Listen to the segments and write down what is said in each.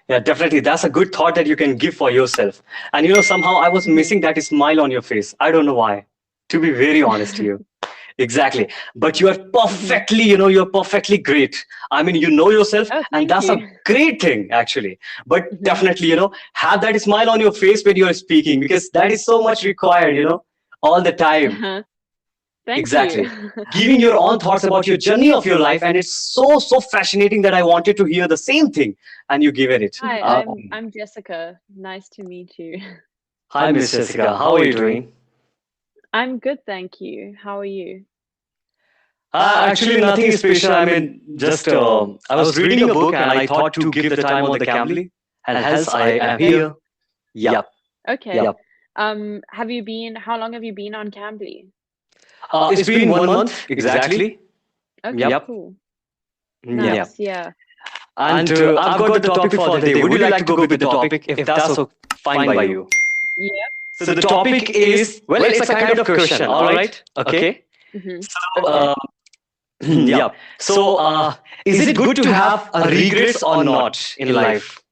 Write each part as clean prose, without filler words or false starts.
Yeah, definitely. That's a good thought that you can give for yourself. And somehow I was Mhm. missing that smile on your face. I don't know why. To be very honest to you. Exactly. But you are Mhm. perfectly, you're perfectly great. I mean, you know yourself, Oh, and thank that's a you. great thing, actually. But Mhm. definitely, have that smile on your face when you're speaking, because that is so much required, all the time. Uh-huh. Thank you. Exactly. Giving your own thoughts about your journey of your life, and it's so, so fascinating that I wanted to hear the same thing, and you give it. Hi, I'm Jessica. Nice to meet you. Hi, Miss Jessica. How are you doing? I'm good, thank you. How are you? Actually, nothing special. I mean, just I was reading a book and I thought to give the time on the Cambly, and hence I am Okay. here. Yep, Okay. yep. How long have you been on Cambly? It's been 1 month exactly. Okay, Yep, cool. yep. Nice, yeah. And I've got the topic for the day. Would you like to go with the topic if that's fine by you? Yeah. So the topic is, well, it's a kind of question. All right. Okay. Mhm. So, Okay. yep. So, is it good to have a regrets or not in life?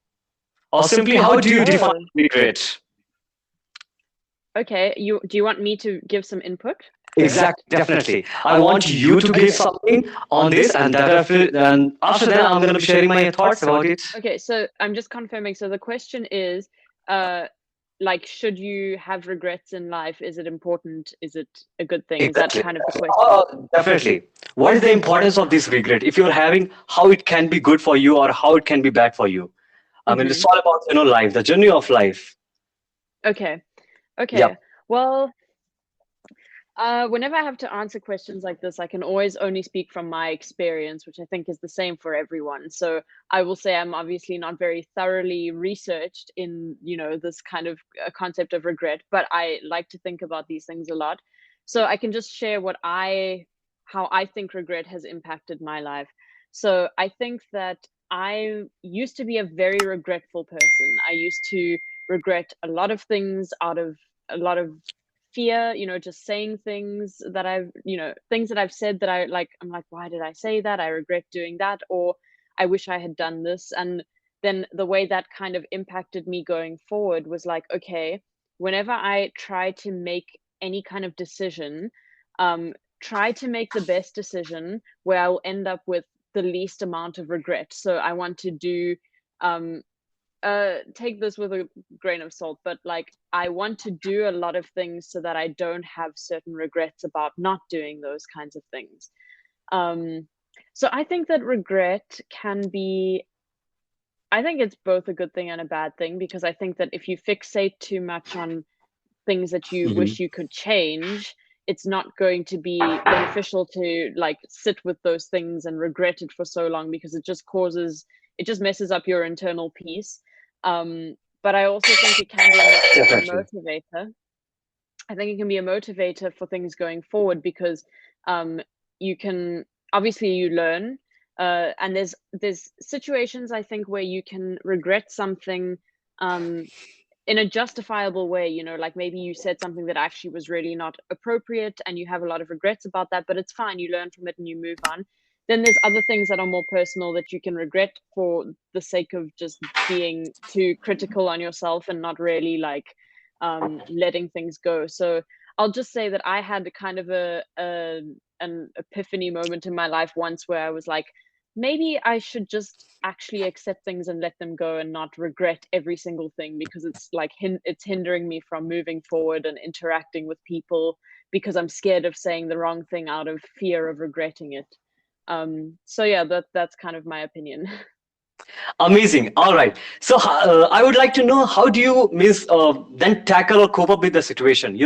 Or simply, how do you define Oh, regret? okay. Do you want me to give some input first? Exactly, definitely. I want you to give Okay. something on this, and then after that, I'm going to be sharing my thoughts about it. Okay, so I'm just confirming. So the question is, uh, like, should you have regrets in life? Is it important? Is it a good thing? Is that Exactly. kind of the question? Definitely. What is the importance of this regret? If you're having, how it can be good for you or how it can be bad for you. I mean, it's Mhm. all about life, the journey of life. Okay. Yep. Okay. Well, whenever I have to answer questions like this, I can always only speak from my experience, which I think is the same for everyone. So I will say I'm obviously not very thoroughly researched in, this kind of concept of regret, but I like to think about these things a lot. So I can just share how I think regret has impacted my life. So I think that I used to be a very regretful person. I used to regret a lot of things out of a lot of fear, just saying things that I've said that I'm like, why did I say that? I regret doing that, or I wish I had done this. And then the way that kind of impacted me going forward was like, okay, whenever I try to make any kind of decision, um, try to make the best decision where I'll end up with the least amount of regret. So I want to do um take this with a grain of salt, but like I want to do a lot of things so that I don't have certain regrets about not doing those kinds of things. um so I think that regret can be, I think it's both a good thing and a bad thing, because I think that if you fixate too much on things that you Mhm. wish you could change, it's not going to be beneficial to like sit with those things and regret it for so long, because it just messes up your internal peace. But I also think it can be a Definitely. motivator. I think it can be a motivator for things going forward, because um, you can, obviously you learn, and there's situations I think where you can regret something um, in a justifiable way, like maybe you said something that actually was really not appropriate and you have a lot of regrets about that, but it's fine, you learn from it and you move on. Then there's other things that are more personal that you can regret for the sake of just being too critical on yourself and not really like letting things go. So I'll just say that I had kind of an epiphany moment in my life once where I was like, maybe I should just actually accept things and let them go and not regret every single thing, because it's like it's hindering me from moving forward and interacting with people, because I'm scared of saying the wrong thing out of fear of regretting it. So yeah, that's kind of my opinion. Amazing. All right. So I would like to know, how do you means then tackle or cope up with the situation?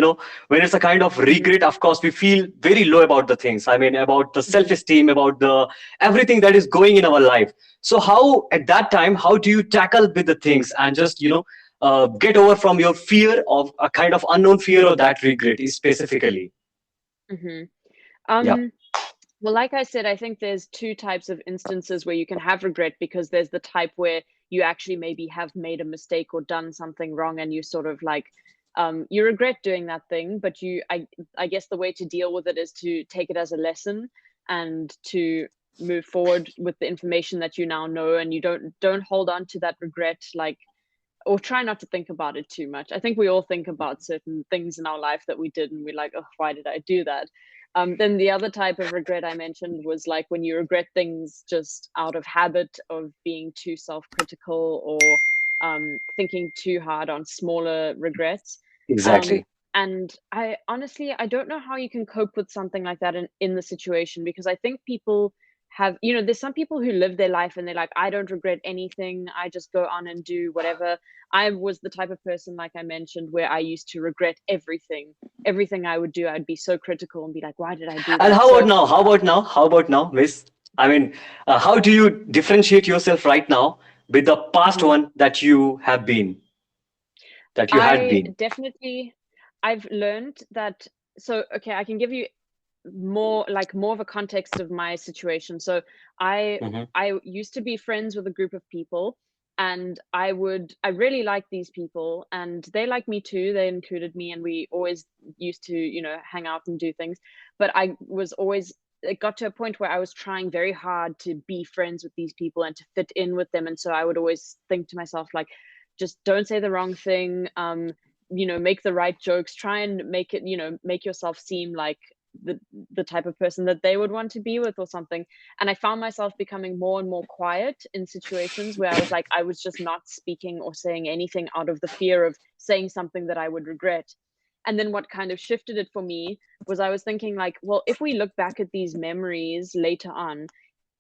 When it's a kind of Hmm. regret, of course, we feel very low about the things. I mean, about the Hmm. self-esteem, about the everything that is going in our life. So how at that time, how do you tackle with the things and just get over from your fear of a kind of unknown fear or that regret specifically? Hmm. Yeah. um Well, like I said, I think there's two types of instances where you can have regret, because there's the type where you actually maybe have made a mistake or done something wrong and you sort of like you regret doing that thing, but I guess the way to deal with it is to take it as a lesson and to move forward with the information that you now know, and you don't hold on to that regret, like, or try not to think about it too much. I think we all think about certain things in our life that we did and we're like, oh, why did I do that? Then the other type of regret I mentioned was like when you regret things just out of habit of being too self-critical, or thinking too hard on smaller regrets. Um, Exactly. and I honestly, I don't know how you can cope with something like that in the situation, because I think people have, there's some people who live their life and they're like, I don't regret anything. I just go on and do whatever. I was the type of person, like I mentioned, where I used to regret everything. Everything I would do, I'd be so critical and be like, why did I do And that? how about So now? How about now? How about now, Miss? I mean, how do you differentiate yourself right now with the past mhm. one that you have been, that you had I been? definitely, I've learned that. So, okay, I can give you more of a context of my situation. So I Hmm. I used to be friends with a group of people, and I really liked these people and they liked me too. They included me and we always used to, hang out and do things. But I was always, it got to a point where I was trying very hard to be friends with these people and to fit in with them. And so I would always think to myself, like, just don't say the wrong thing, make the right jokes, try and make it, make yourself seem like the the type of person that they would want to be with or something. And I found myself becoming more and more quiet in situations where I was just not speaking or saying anything out of the fear of saying something that I would regret. And then what kind of shifted it for me was I was thinking, like, well, if we look back at these memories later on,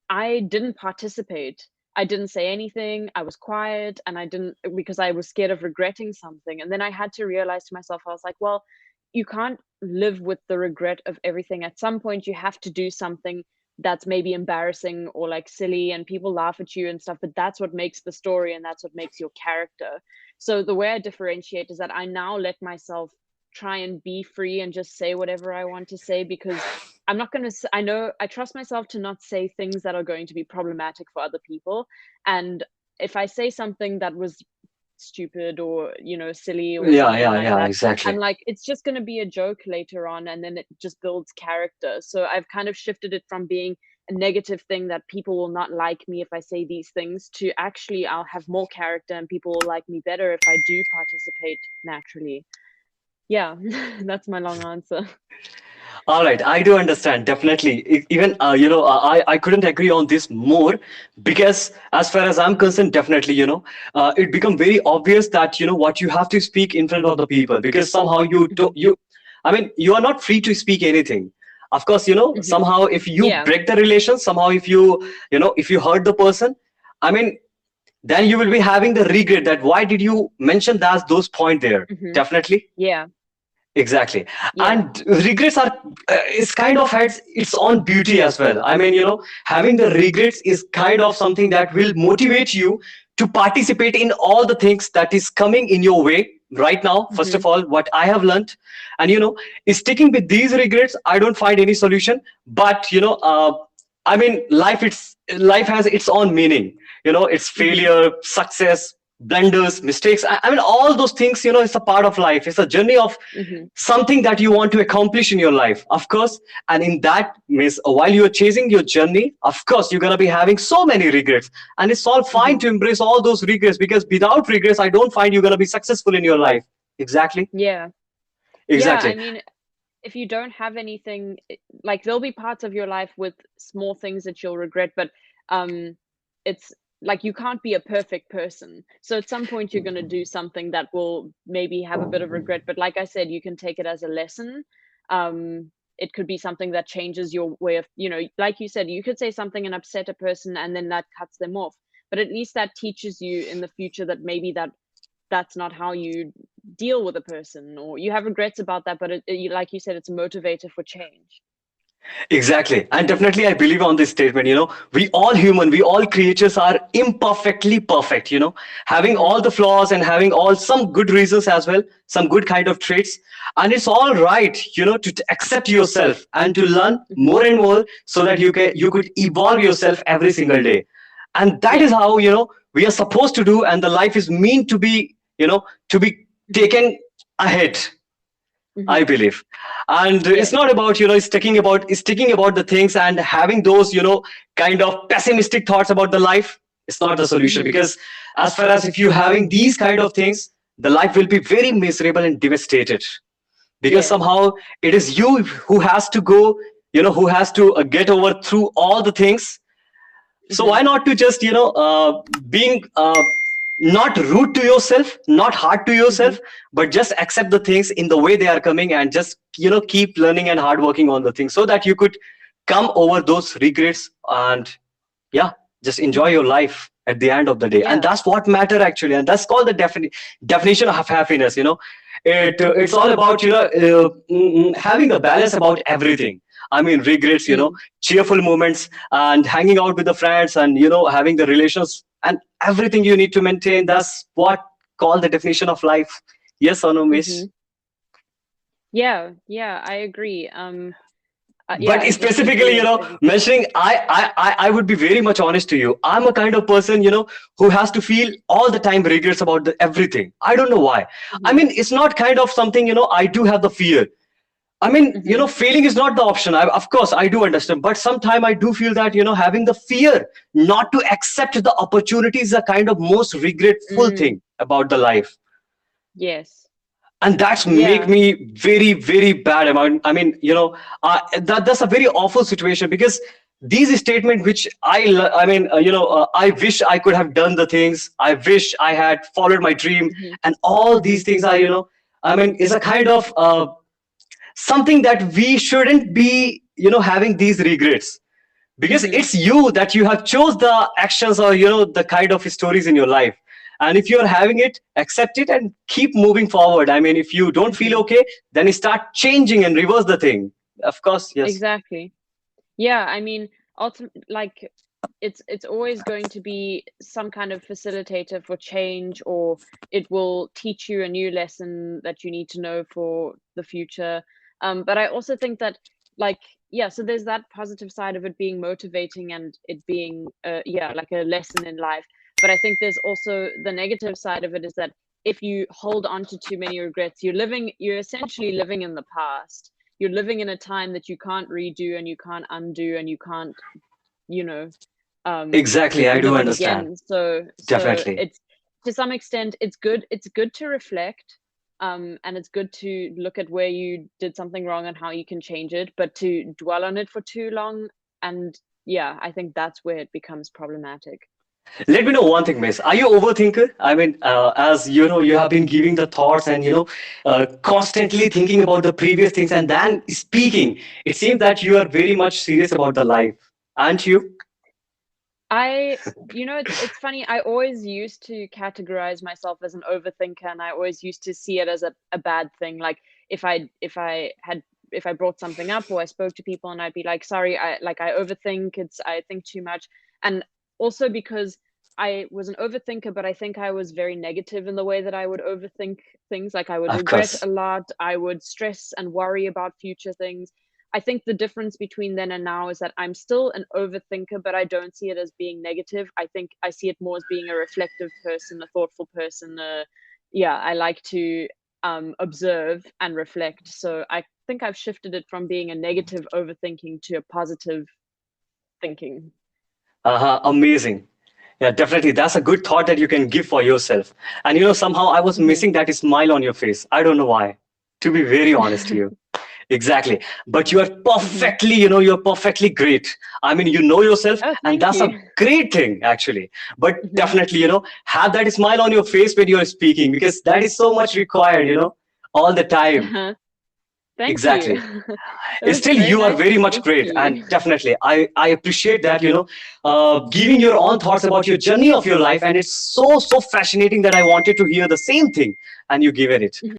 I didn't participate. I didn't say anything. I was quiet and I didn't, because I was scared of regretting something. And then I had to realize to myself, I was like, well, you can't live with the regret of everything. At some point, you have to do something that's maybe embarrassing or like silly and people laugh at you and stuff, but that's what makes the story and that's what makes your character. So the way I differentiate is that I now let myself try and be free and just say whatever I want to say, because I'm not going to, I know I trust myself to not say things that are going to be problematic for other people. And if I say something that was stupid or, silly or Yeah, something yeah, like yeah, that, I'm exactly. like, it's just going to be a joke later on. And then it just builds character. So I've kind of shifted it from being a negative thing that people will not like me if I say these things, to actually I'll have more character and people will like me better if I do participate naturally. Yeah, that's my long answer. All right, I do understand definitely. Even I couldn't agree on this more, because as far as I'm concerned, definitely, it become very obvious that what you have to speak in front of the people, because somehow you do Mhm, you, I mean, you are not free to speak anything. Of course, mhm. somehow if you Yeah. break the relation, somehow if you hurt the person, I mean, then you will be having the regret that why did you mention those point there. Mhm. Definitely. Yeah. Exactly. Yeah. And regrets are, is kind of has its own beauty as well. I mean, having the regrets is kind of something that will motivate you to participate in all the things that is coming in your way right now. First of Mhm. all, what I have learned, and is sticking with these regrets, I don't find any solution. But I mean, life has its own meaning. It's Mhm. failure, success, blunders, mistakes. I mean, all those things, it's a part of life. It's a journey of Mhm. something that you want to accomplish in your life, of course. And in that means, while you're chasing your journey, of course, you're going to be having so many regrets. And it's all fine Mhm. to embrace all those regrets, because without regrets, I don't find you're going to be successful in your life. Exactly. Yeah. Yeah, I Exactly. mean, if you don't have anything, like there'll be parts of your life with small things that you'll regret, but um it's like you can't be a perfect person. So at some point you're going to do something that will maybe have a bit of regret, but like I said, you can take it as a lesson. It could be something that changes your way of, like you said, you could say something and upset a person and then that cuts them off. But at least that teaches you in the future that maybe that's not how you deal with a person, or you have regrets about that, but like you said, it's a motivator for change. Exactly. And definitely, I believe on this statement. We all human, we all creatures are imperfectly perfect, having Hmm. all the flaws and having all some good reasons as well, some good kind of traits. And it's all right, to accept yourself and to learn Hmm. more and more, so that you could evolve yourself every single day. And that is Yeah. how, we are supposed to do. And the life is meant to be, to be Hmm. taken ahead. I Hmm. believe. And it's Yes. not about, it's thinking about the things and having those, kind of pessimistic thoughts about the life. It's not the solution, Hmm. because as far as if you having these kind of things, the life will be very miserable and devastated, because Yes. somehow it is you who has to go, who has to get over through all the things. So Hmm. why not to just, being not rude to yourself, not hard to Hmm. yourself, but just accept the things in the way they are coming, and just, keep learning and hard working on the things, so that you could come over those regrets, and yeah, just enjoy Hmm. your life at the end of the day. And Yeah. that's what matter actually, and that's called the definition of happiness. It's all about, having a balance about everything. I mean, regrets, Mm. cheerful moments, and hanging out with the friends, and having the relations, and everything you need to maintain. That's what called the definition of life. Yes or no, Hmm. miss? Yeah. Yeah. I agree. But Yeah. I just agree specifically, with everything. mentioning, I would be very much honest to you. I'm a kind of person, who has to feel all the time regrets about everything. I don't know why. I Hmm. mean, it's not kind of something, I do have the fear. I mean, Hmm. failing is not the option. Of course, I do understand. But sometimes I do feel that, having the fear not to accept the opportunity is a kind of most regretful Mm. thing about the life. Yes. And that's make Yeah. me very, very bad about. I mean, that's a very awful situation, because these statements which I mean, I wish I could have done the things. I wish I had followed my dream, Hmm. and all Hmm. these things are, I mean, is a kind of something that we shouldn't be, having these regrets, because Hmm. it's you that you have chose the actions, or the kind of stories in your life. And if you're having it, accept it and keep moving forward. I mean, if you don't feel Hmm. okay, then start changing and reverse the thing. Of course, yes. Exactly. Yeah. I mean, like it's always going to be some kind of facilitator for change, or it will teach you a new lesson that you need to know for the future. But I also think that, like, yeah, so there's that positive side of it being motivating and it being yeah, like a lesson in life. But I think there's also the negative side of it, is that if you hold on to too many regrets, you're essentially living in the past. You're living in a time that you can't redo and you can't undo and you can't, you know, um Exactly, I do live understand. again. So Definitely. it's, to some extent, it's good to reflect, and it's good to look at where you did something wrong and how you can change it, but to dwell on it for too long, and yeah, I think that's where it becomes problematic. Let me know one thing, miss. Are you overthinker? I mean, as you know, you have been giving the thoughts, and constantly thinking about the previous things and then speaking. It seems that you are very much serious about the life, aren't you? I it's funny, I always used to categorize myself as an overthinker, and I always used to see it as a bad thing. Like, if I brought something up or I spoke to people, and I'd be like, sorry, I overthink, I think too much. And also because I was an overthinker, but I think I was very negative in the way that I would overthink things. Like, I would Of regret course. a lot, I would stress and worry about future things. I think the difference between then and now is that I'm still an overthinker, but I don't see it as being negative. I think I see it more as being a reflective person, a thoughtful person. Yeah, I like to observe and reflect. So I think I've shifted it from being a negative overthinking to a positive thinking. Uh-huh. Amazing. Yeah, definitely. That's a good thought that you can give for yourself. And somehow I was Hmm. missing that smile on your face. I don't know why. To be very honest to you. Exactly. But you are Hmm. perfectly, you're perfectly great. I mean, you know yourself, Oh, and thank that's a you. great thing, actually. But Hmm. definitely, have that smile on your face when you're speaking, because that is so much required, all the time. Thank you. Exactly. It was Still, very you are nice very to much speak to great. And you. definitely, I appreciate that, giving your own thoughts about your journey of your life. And it's so, so fascinating that I wanted to hear the same thing. And you given it.